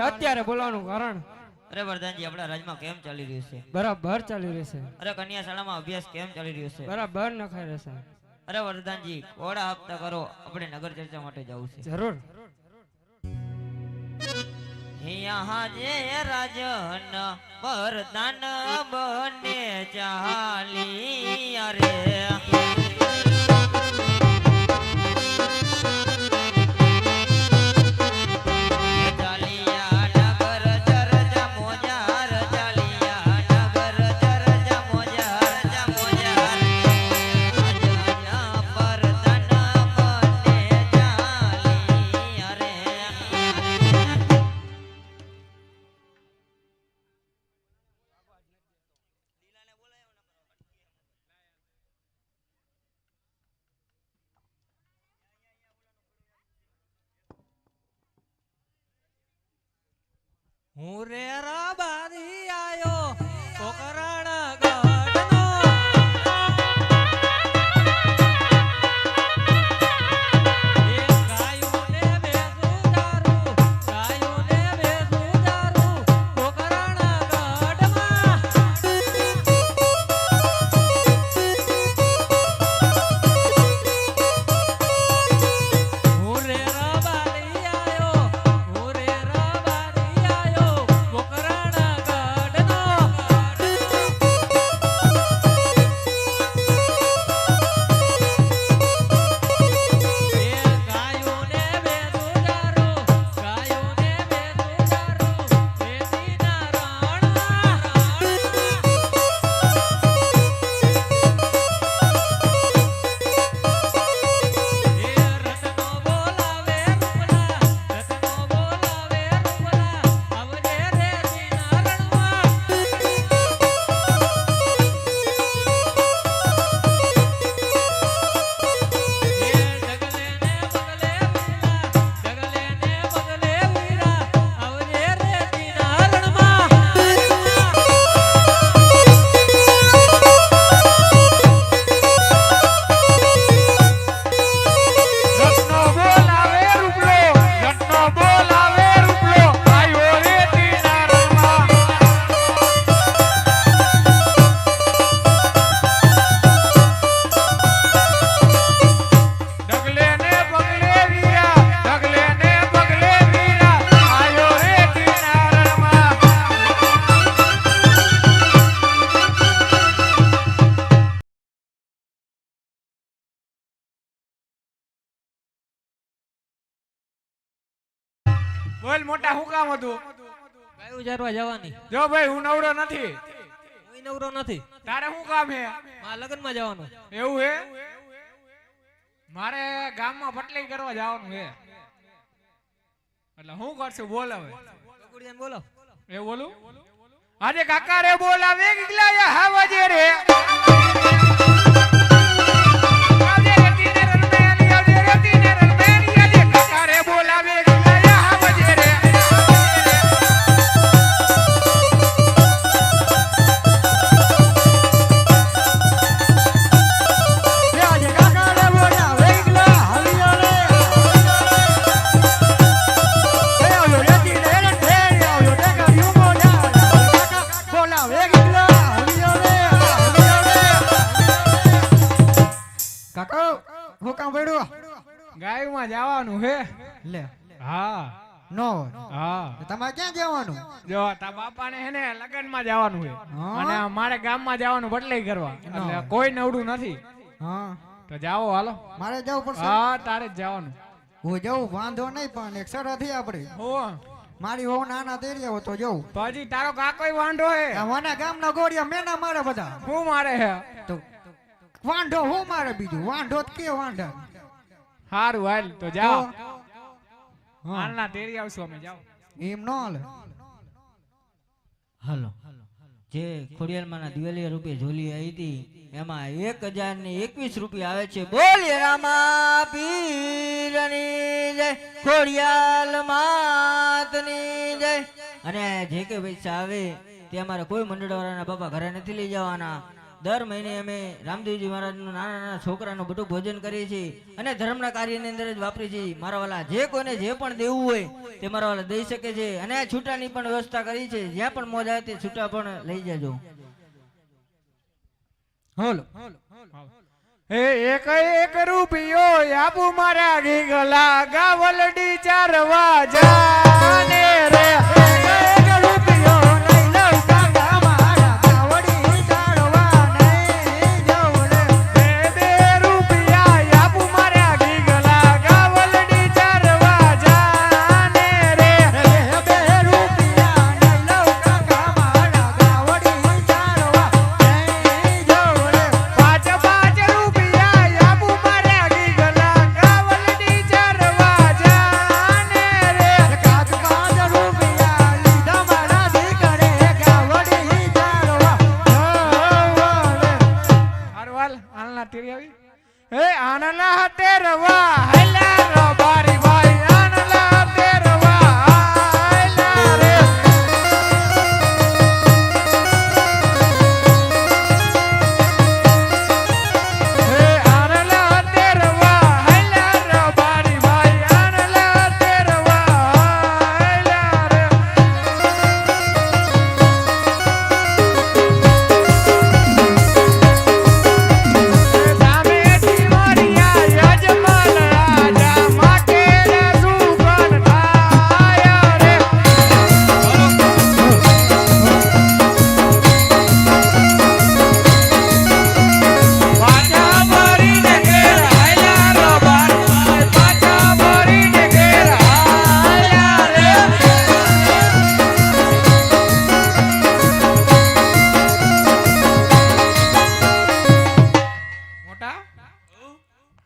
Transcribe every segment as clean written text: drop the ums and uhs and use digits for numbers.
અત્યારે બોલવાનું કારણ અરે વરદાનજી આપણા રાજમાં કેમ ચાલી રહ્યું છે? બરાબર ચાલી રહેશે. અરે કન્યા શાળામાં અભ્યાસ કેમ ચાલી રહ્યો છે? બરાબર નખાઈ રહેશે. અરે વરદાનજી કોડા હપ્તા કરો, આપણે નગર ચર્ચા માટે જવું છે. જરૂર. यहाँ जे राजन वरदान बने चाली अरे હું રે રબારી આયો કોકરણ બોલ મોટા હું કામ હતું? ગાયું ચારવા જવાની. જો ભાઈ હું નવરો નથી. હું નવરો નથી. તારે શું કામ હે? માં લગનમાં જવાનું. એવું હે? મારે ગામમાં પટલી કરવા જવાનું હે. એટલે હું કરશું બોલ હવે. ગોગડિયાને બોલો. એ બોલું? આજે કાકા રે બોલાવે ગિગલા હાવજે રે. ગાયમાં જવાનું હે. લે હા નો હા. તમારે ક્યાં જવાનું? જો તા બાપાને હે ને લગનમાં જવાનું હે અને મારે ગામમાં જવાનું બદલાઈ કરવા. એટલે કોઈ નવડું નથી. હા તો જાઓ હાલો. મારે જવું પડશે. હા તારે જ જવાનું. હું જવું વાંધો નહીં પણ એક શરત આપડે. હો મારી વહુ નાના તેરિયા હો તો જવું. તો હજી તારો કાકોય વાંઢો હે. મને ગામના ગોળિયા મેના મારે બધા. હું મારે હે તો વાંઢો હું મારે બીજું વાંઢો કે વાંઢા. હારું હાલ તો જાઓ. હાલના તેરી આવશું અમે. જાઓ એમ ન હાલે. હાલો જે ખોડિયાલમાંના દિવાળી રૂપે ઝોલી આવી હતી એમાં 1021 રૂપિયા આવે છે. બોલીએ રામા પીરની જય, ખોડિયાલ માતની જય. અને જે કે પૈસા આવે તે અમારે કોઈ મંડળવાળાના બાપા ઘરે નથી લઈ જવાના. દર મહિને અમે રામદેવજી મહારાજનું નાના નાના છોકરાનું બધું ભોજન કરીએ છીએ અને ધર્મના કાર્યની અંદર જ વાપરીએ છીએ. મારા વાલા જે કોઈને જે પણ દેવું હોય તે મારા વાલા દઈ શકે છે અને આ છૂટાની પણ વ્યવસ્થા કરી છે. જ્યાં પણ મોજ આવે તે છૂટા પણ લઈ જજો. હોલો એ એક એક રૂપિયો આપું મારા ગીગલા ગાવલડી ચારવા જાને રે. એક રૂપિયો લઈ લઉં કાકા મારા ગાવડી ચારવા નહીં જાઉં રે. બે રૂપિયા આપું મારા ગીગલા ગાવલડી ચારવા જાને રે. બે રૂપિયા લઈ લઉં કાકા મારા ગાવડી ચારવા નહીં જાઉં રે. પાંચ રૂપિયા આપું મારા ગીગલા ગાવલડી ચારવા જાને રે. પાંચ રૂપિયા લીધા મારા દીકરે ગાવડી ચારવા રે. હારવાલ આનલા તેરી આવી એ આનલા તેરવા હેલા રબારી ભાઈ આનલા તેરવા હેલા રે. એ આનલા તેરવા હેલા રબારી ભાઈ આનલા તેરવા હેલા રે. સામેથી મોરિયા યજમાન રાજા માટે સુગન થાય રે. પાછા ભરીને ઘેર આયા રબારી પાછા ભરીને ઘેર આયા રે. મોટા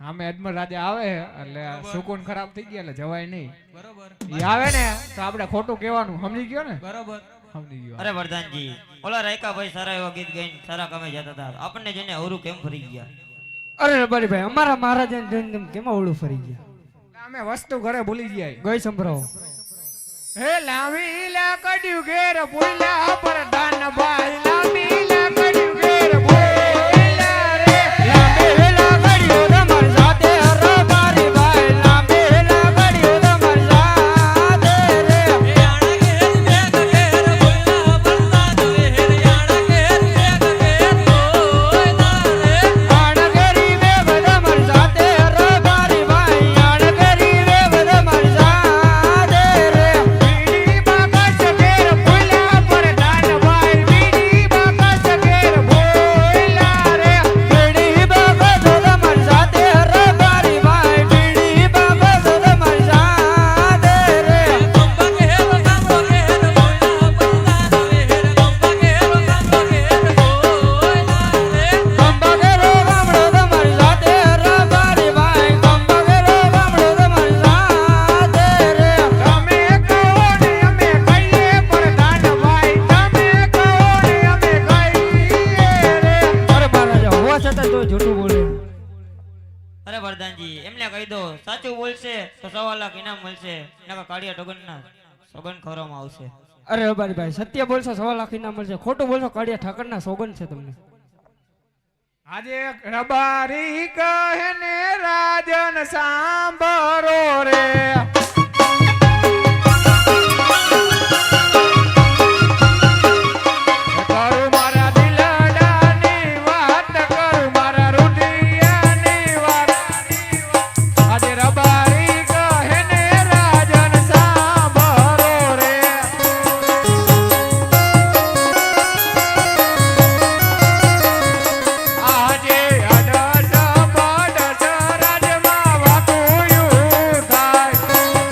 આમે અજમલ રાજા આવે એટલે સુકૂન ખરાબ થઈ ગયા એટલે જવાય નહીં. બરોબર ઈ આવે ને તો આપણે ખોટું કહેવાનું સમજી ગયો ને. બરોબર સમજી ગયો. અરે વરદાનજી ઓલા રાયકા ભાઈ સારા એવા ગીત ગાઈને સારા કામે જતા હતા. આપણને જોઈને અવરું કેમ ફરી ગયા? અરે રબારી ભાઈ અમારા મહારાજાને જોઈને તમે કેમ ઓળું ફરી ગયા? અમે વસ્તુ ઘરે ભૂલી ગયા. ગઈ સંભળાવો. હે લાવી લા કડ્યું ઘેર ભૂલ્યા પર દાન ભાઈ લાવી લા કડ્યું ઘેર ભૂલ્યા રે. લાવી લા કડ્યું તમાર સાથે રબારી ભાઈ લાવી લા કડ્યું તમાર સાથે રે. આણ ગરી વેવ તમાર સાથે રબારી ભાઈ આણ ગરી વેવ તમાર સાથે રે. બીડી બાકસ ઘેર ભૂલ્યા પર દાન ભાઈ બીડી બાકસ ઘેર ભૂલ્યા રે. બીડી બાકસ તમાર સાથે રબારી ભાઈ બીડી બાકસ તમાર સાથે રે. કંબગેરો ગામડો તમાર સાથે રબારી ભાઈ કંબગેરો ગામડો તમાર સાથે રે. તમે કહો ને અમે કહીએ પ્રધાન ભાઈ તમે કહો ને અમે કહીએ રે. અરે મહારાજા હોવા છતાં તો જૂઠું બોલે. અરે વરદાનજી એમને કહી દો સાચું બોલશે તો 1.25 લાખ ઇનામ મળશે. નકા કાળિયા ટગનના સોગન ખવડાવવામાં આવશે. અરે રબારી ભાઈ સત્ય બોલશો 1.25 લાખ ઇનામ મળશે. ખોટું બોલશો કાળિયા ઠાકરના સોગન છે તમને. આજે રબારી કહે ને રાજન સાંભળો રે. કરું મારા દિલડાની વાત કરું મારા રૂઢિયાની વાત. આજે રબારી કહે ને રાજન સાંભળો રે. આજે અડસ બડસ રાજમાં વાતું થાય.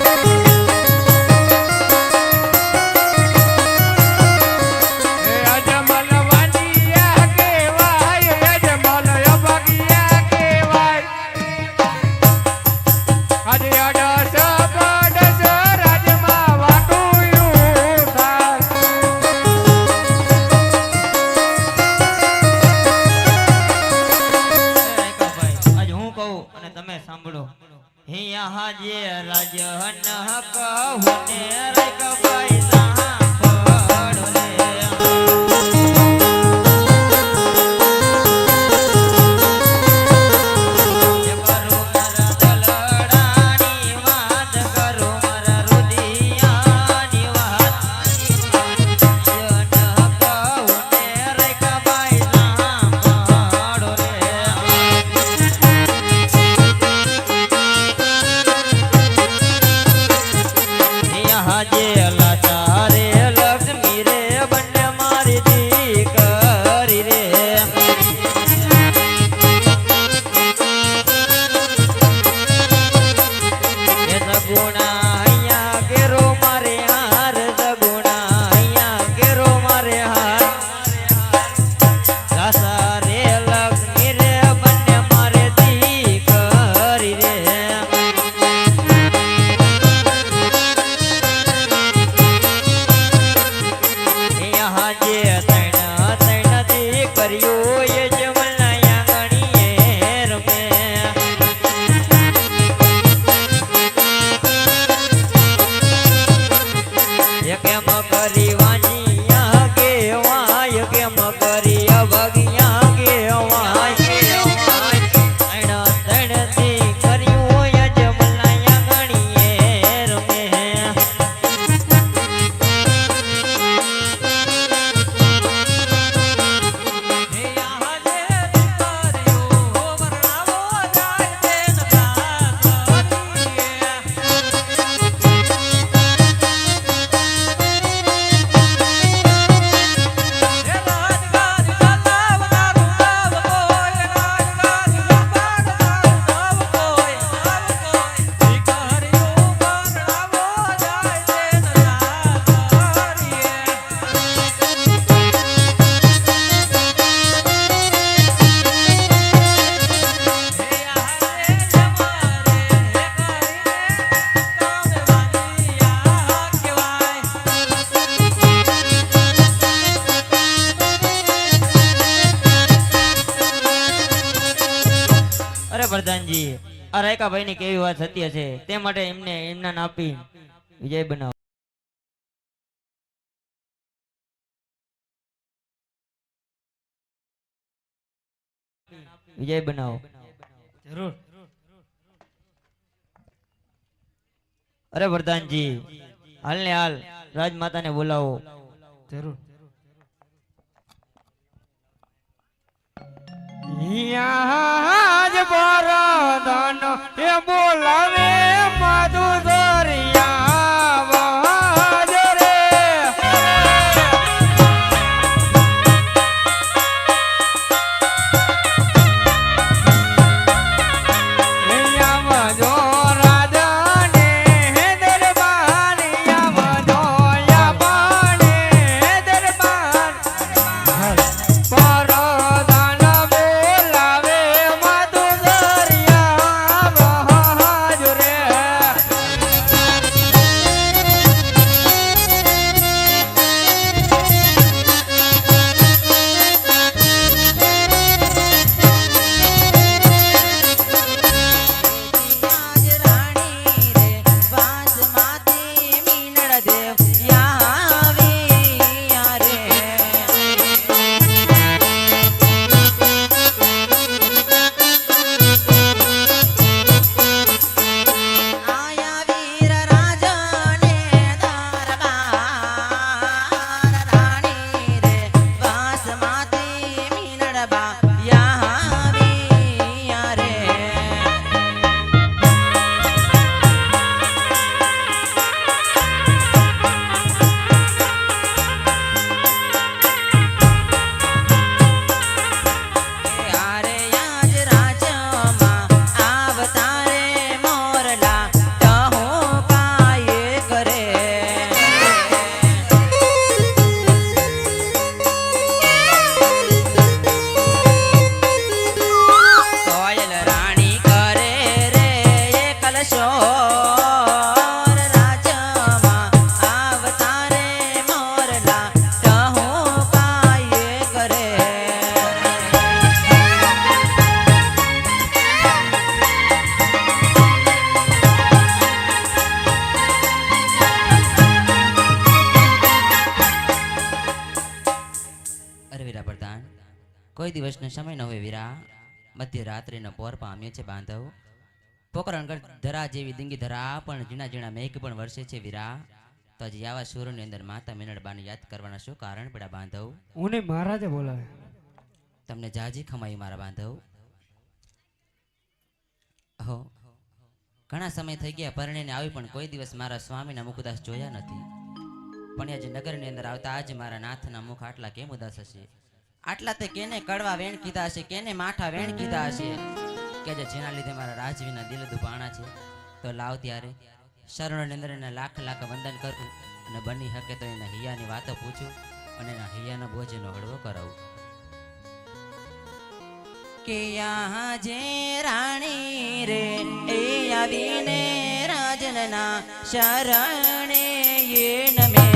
આ રાયકાભાઈ ની કેવી વાત સત્ય છે, તે માટે એમને એમના આપી વિજય બનાવો. વિજય બનાવો. જરૂર. અરે વરદાનજી, હાલ ને હાલ રાજમાતાને બોલાવો. જરૂર. યાજ બરદાન એ બોલાવે માધુ દરિયા વાજ રે યામજો રાજાને દરબાર યામજો યાબાને દરબાર પરદાન બોલાવે માધુ દરિયા વાજ રે કોઈ દિવસનો સમય ન હોય વીરા, મધ્યરાત્રિનો પોર પામ્યો છે બાંધવ. પોકરણગઢ ધરા જેવી દિંગી ધરા પણ ઝીણા ઝીણા મેઘ પણ વરસે છે વીરા. તો હજી આવા સુરોની અંદર માતા મીનળબાને યાદ કરવાના શું કારણ પડ્યા બાંધવ? ઉને મહારાજે બોલાવે. તમને જાજી ખમાઈ મારા બાંધવ. હો ઘણા સમય થઈ ગયા પરણીને આવી પણ કોઈ દિવસ મારા સ્વામીના મુખ ઉદાસ જોયા નથી. પણ આજે નગરની અંદર આવતા આજ મારા નાથના મુખ આટલા કેમ ઉદાસ હશે? આટલા તે કેને કડવા વેણ કીધા હશે, કેને માઠા વેણ કીધા હશે, કે જે જેના લીધે મારા રાજવીના દિલ દુભાણા છે. તો લાવ ત્યારે શરણોની અંદર એના લાખ લાખ વંદન કરું અને બની શકે તો એના હૈયાની વાતો પૂછું અને એના હૈયાનો ભોજનો હળવો કરાવું. કે યા જે રાણી રે એ આવીને રાજનના શરણે એ નમે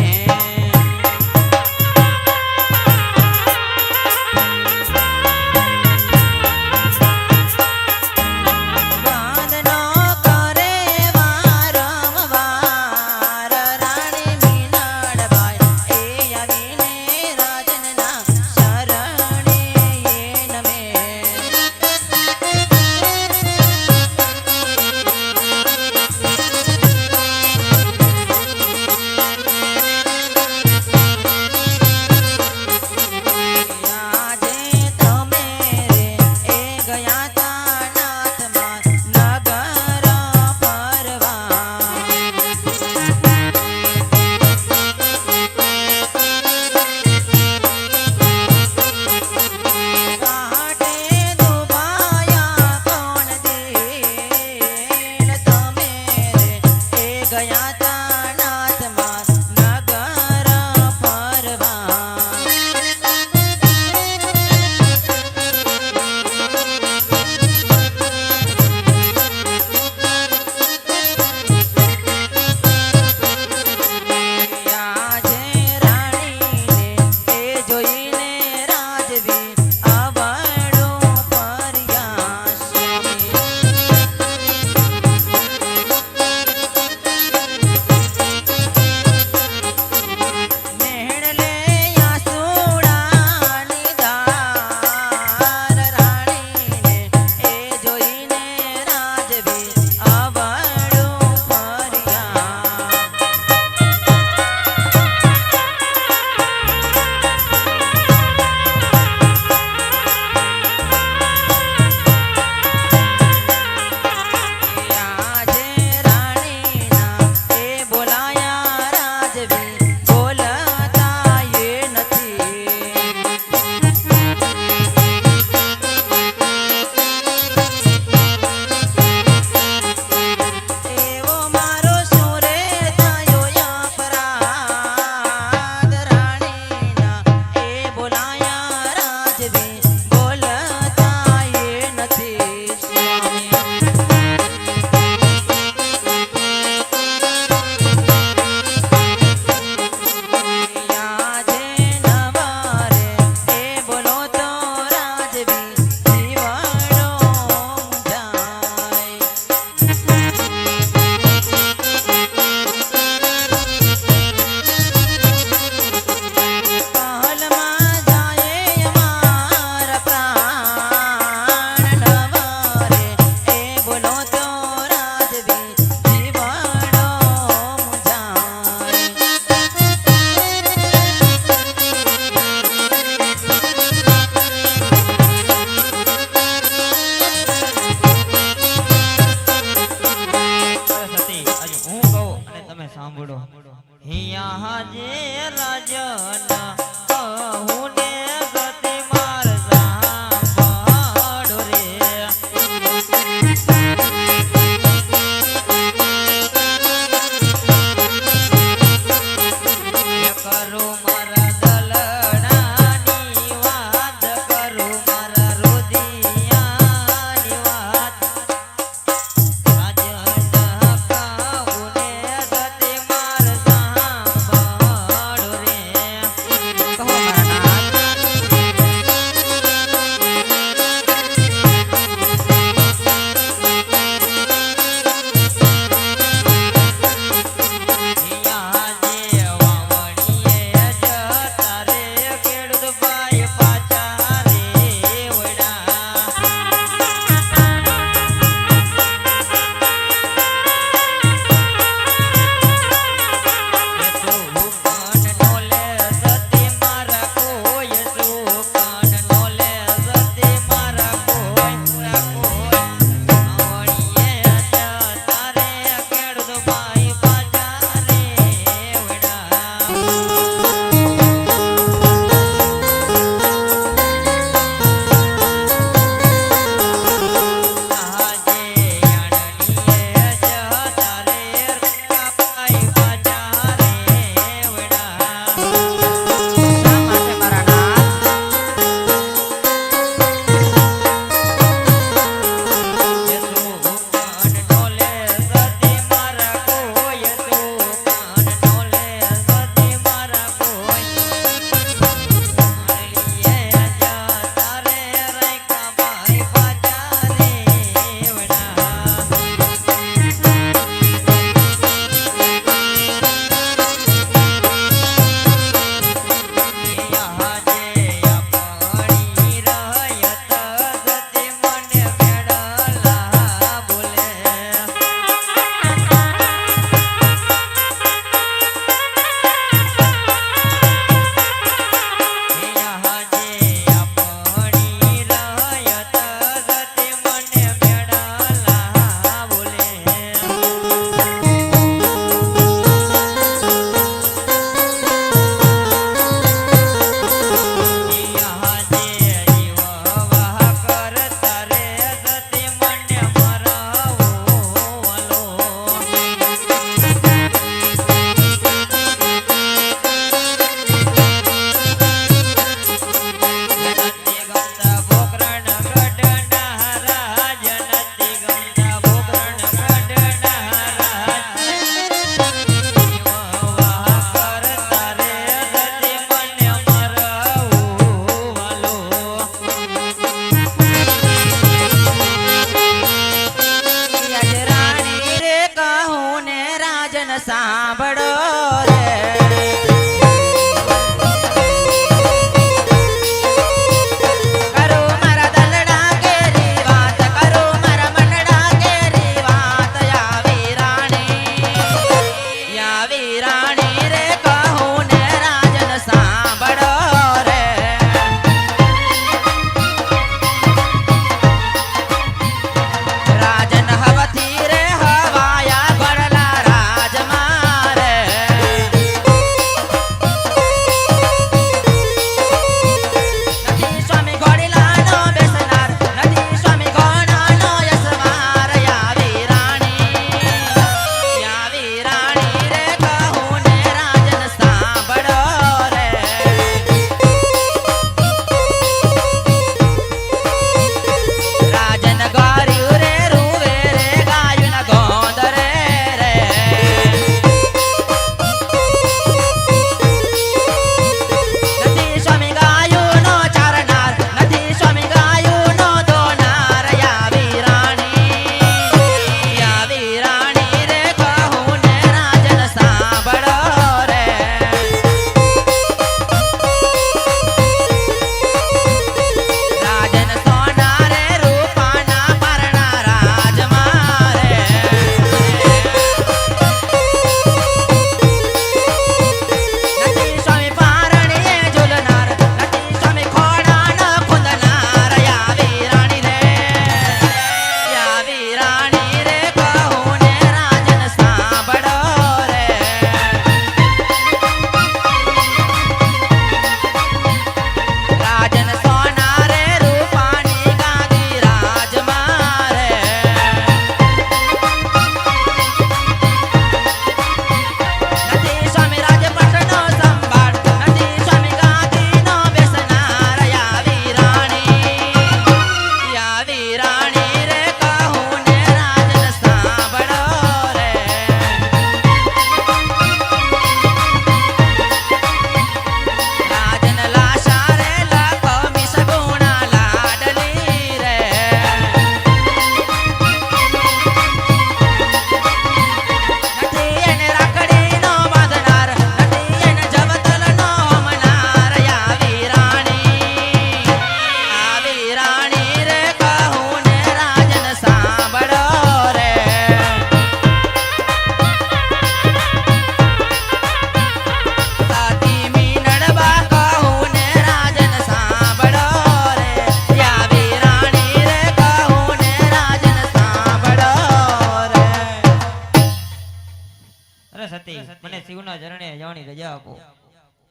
આપો.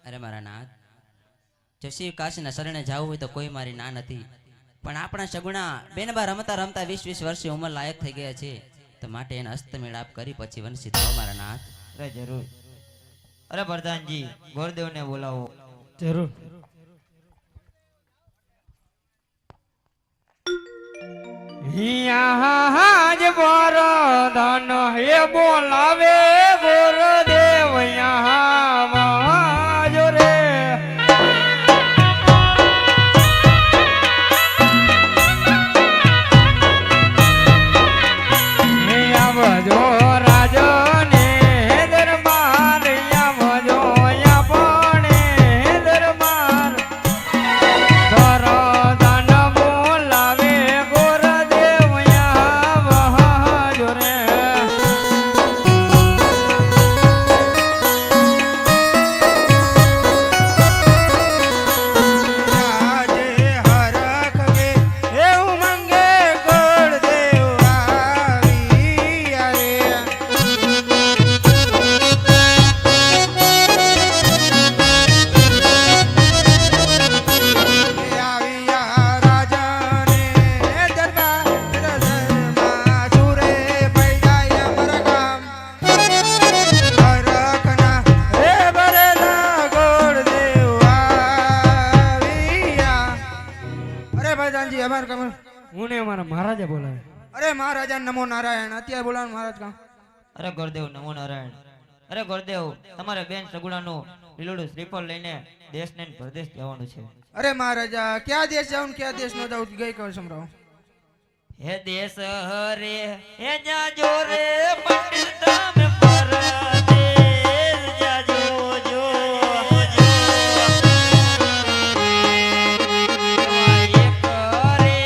અરે મારા નાથ, જો શિવ કાશીના શરણે જવું હોય તો કોઈ મારી ના નથી, પણ આપણા સગુણા બેનબા રમતા રમતા 20-20 વર્ષે ઉંમર લાયક થઈ ગયા છે, તો માટે એને હસ્તમેળાપ કરી પછી વંશી થાવ મારા નાથ. અરે જરૂર. અરે પ્રધાનજી, ગોરદેવને બોલાવો. જરૂર. હિયા જ વરદાન હે બોલાવે ગુરુદેવ યહાં જો રે. હે આવજો રાજને દરબાર, આવજો આપણે દરબાર. વરદાન બોલાવે ગુરુદેવ યહાં જો રે. આજે હરખ વે એવું મંગે ગોળદેવ આવ્યા રે. આવ્યા રાજાને દરબાર, દરબારમાં સુરે પૈડાય અમર ગામ. હરખના રે ભરેલા ગોળદેવ આવ્યા. અરે ભાઈજાનજી, અમાર કમર. હું ને અમારા મહારાજા બોલાવે. અરે મહારાજા નમો નારાયણ. અત્યારે બોલાવો મહારાજ કામ. અરે ગોરદેવ નમો નારાયણ. અરે ગોરદેવ, તમારે બેન સગુણાનું લીલુડું શ્રીફળ લઈને દેશ ને પ્રદેશ જવાનું છે. અરે મહારાજા, ક્યાં દેશ જાઉં ને ક્યાં દેશ નો જાઉં ગઈ કર સંભળાવો. હે દેશ હરે હે જાજો રે પંડિત તમે પરદેશ જાજો જો એવા એક રે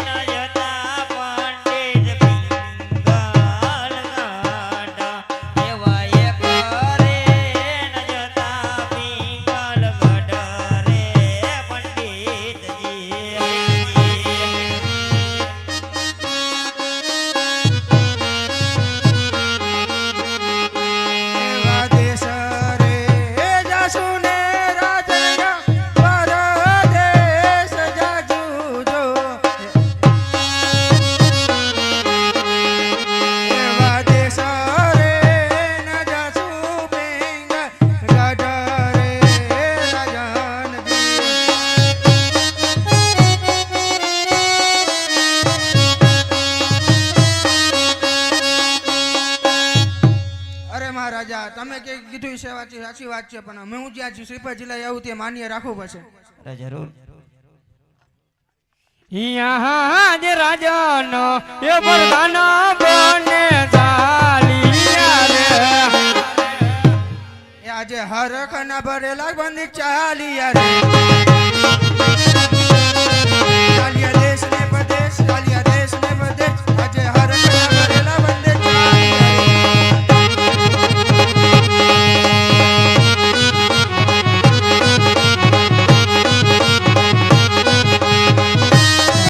ન જતા પંડિત પિંગલ ગાડા. એવા એક રે ન જતા પિંગલ ગાડા રે પંડિતજી. એવા દેશ રે જાસુ ને રાજના પરદેશ જાજુ જો. એવા દેશ રે ન જાસુ પિંગલ ગાડા રે રાજનજી. અરે મહારાજા, તમે કે કીધું છે સાચી વાત છે, પણ અમે હું જ્યાં શ્રીફળ જિલ્લા આવું તે માન્ય રાખવું પડશે. અરે જરૂર. હિયા જ રાજાનો એ વરદાન બને ચાલિયા રે. એ આજે હરખ ના ભરેલા બંદીક ચાલિયા રે. ચાલિયા દેશ ને પ્રદેશ, ચાલિયા દેશ ને પ્રદેશ.